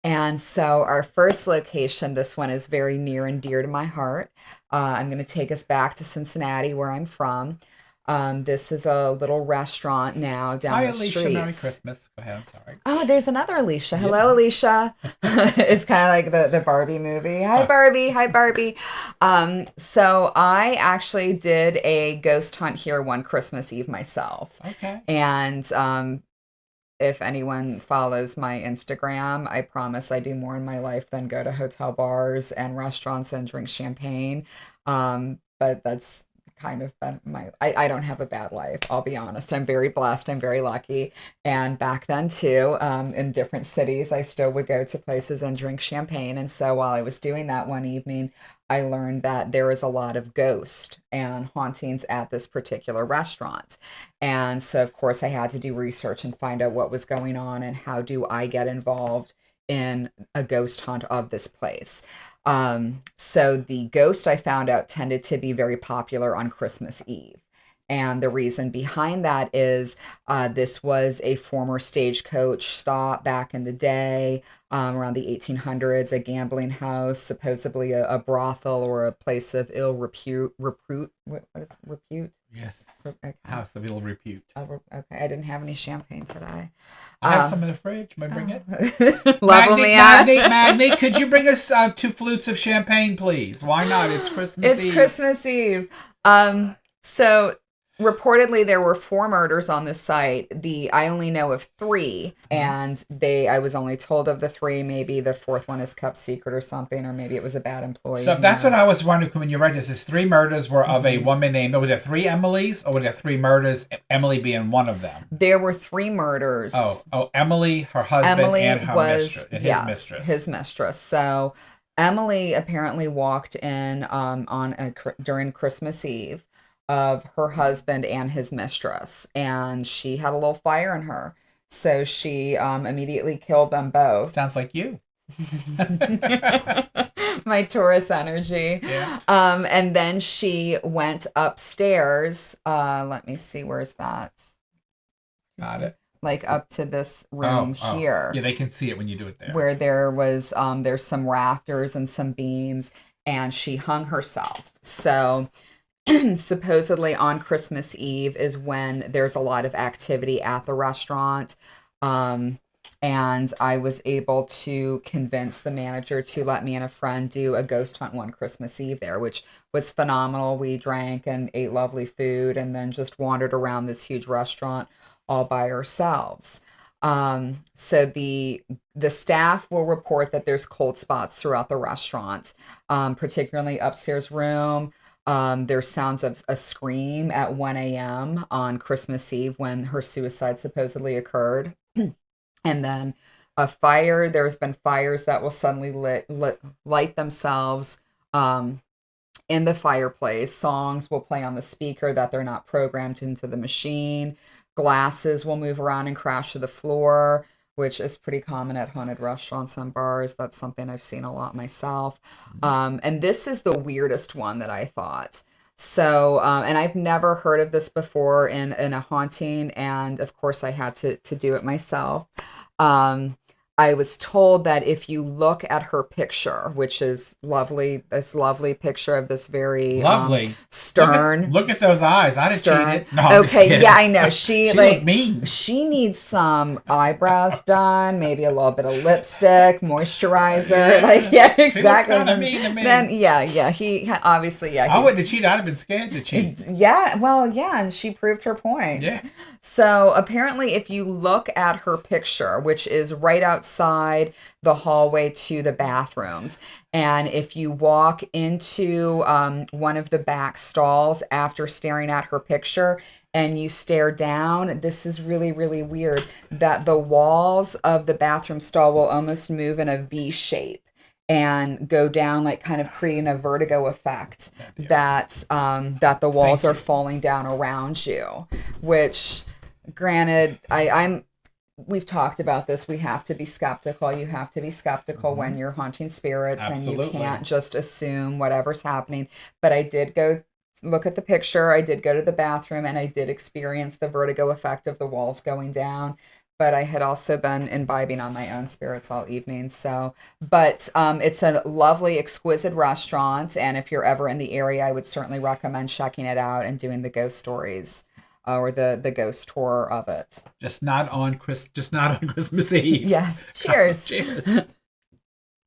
And so our first location, this one is very near and dear to my heart. I'm going to take us back to Cincinnati, where I'm from. This is a little restaurant now down Hi, the Alicia. Merry street. Christmas. Go ahead. I'm sorry. Oh, there's another Alicia. Yeah. Hello, Alicia. It's kind of like the Barbie movie. Hi, Huh. Barbie. Hi, Barbie. So I actually did a ghost hunt here one Christmas Eve myself. Okay. And if anyone follows my Instagram, I promise I do more in my life than go to hotel bars and restaurants and drink champagne. But that's kind of been I don't have a bad life. I'll be honest. I'm very blessed. I'm very lucky. And back then too, in different cities, I still would go to places and drink champagne. And so while I was doing that one evening, I learned that there is a lot of ghost and hauntings at this particular restaurant. And so, of course, I had to do research and find out what was going on and how do I get involved in a ghost hunt of this place. So the ghost I found out tended to be very popular on Christmas Eve. And the reason behind that is this was a former stagecoach stop back in the day, around the 1800s, a gambling house, supposedly a brothel or a place of ill repute. What is repute? Yes. Okay. House of ill repute. Oh, okay. I didn't have any champagne today. I have some in the fridge. May I bring it? Level me out. Magni, could you bring us 2 flutes of champagne, please? Why not? It's Christmas It's Eve. Christmas Eve. So reportedly there were 4 murders on this site. I only know of 3, and I was only told of the 3. Maybe the 4th one is kept secret or something, or maybe it was a bad employee. So Who that's what I knows? was wondering when you read this. Is 3 murders were of a woman named. Was there 3 Emilys, or were there 3 murders? Emily being one of them. There were 3 murders. Oh, Emily, her husband, Emily and her was mistress, and his yes, mistress. his mistress. So Emily apparently walked in during Christmas Eve of her husband and his mistress, and she had a little fire in her, so she immediately killed them both. Sounds like you. My Taurus energy. Yeah. And then she went upstairs. Let me see, where's that? Got it. Like up to this room here. Yeah, they can see it when you do it there. Where there's some rafters and some beams, and she hung herself. So supposedly on Christmas Eve is when there's a lot of activity at the restaurant. And I was able to convince the manager to let me and a friend do a ghost hunt one Christmas Eve there, which was phenomenal. We drank and ate lovely food and then just wandered around this huge restaurant all by ourselves. So the staff will report that there's cold spots throughout the restaurant, particularly upstairs room. There's sounds of a scream at 1 a.m. on Christmas Eve when her suicide supposedly occurred. And then a fire, there's been fires that will suddenly light themselves in the fireplace. Songs will play on the speaker that they're not programmed into the machine. Glasses will move around and crash to the floor, which is pretty common at haunted restaurants and bars. That's something I've seen a lot myself. And this is the weirdest one that I thought. So, and I've never heard of this before in a haunting, and of course I had to do it myself. I was told that if you look at her picture, which is lovely, this lovely picture of this very Lovely. stern. Look at those eyes. I'd have stern. cheated. No, I'm just Okay, kidding. yeah, I know. She like looked mean. she needs some eyebrows done, maybe a little bit of lipstick, moisturizer. Yeah, exactly. Kinda mean to me. Then yeah, he obviously I wouldn't have cheated. I'd have been scared to cheat. Yeah, well, yeah, and she proved her point. Yeah. So apparently, if you look at her picture, which is right outside the hallway to the bathrooms, and if you walk into one of the back stalls after staring at her picture, and you stare down, this is really, really weird, that the walls of the bathroom stall will almost move in a V shape and go down, like kind of creating a vertigo effect that the walls are falling down around you, which granted, we've talked about this. We have to be skeptical. You have to be skeptical when you're haunting spirits. Absolutely. And you can't just assume whatever's happening. But I did go look at the picture. I did go to the bathroom, and I did experience the vertigo effect of the walls going down. but I had also been imbibing on my own spirits all evening. So, but it's a lovely, exquisite restaurant, and if you're ever in the area, I would certainly recommend checking it out and doing the ghost stories or the ghost tour of it. Just not on Christmas Eve. Yes. Cheers. Cheers.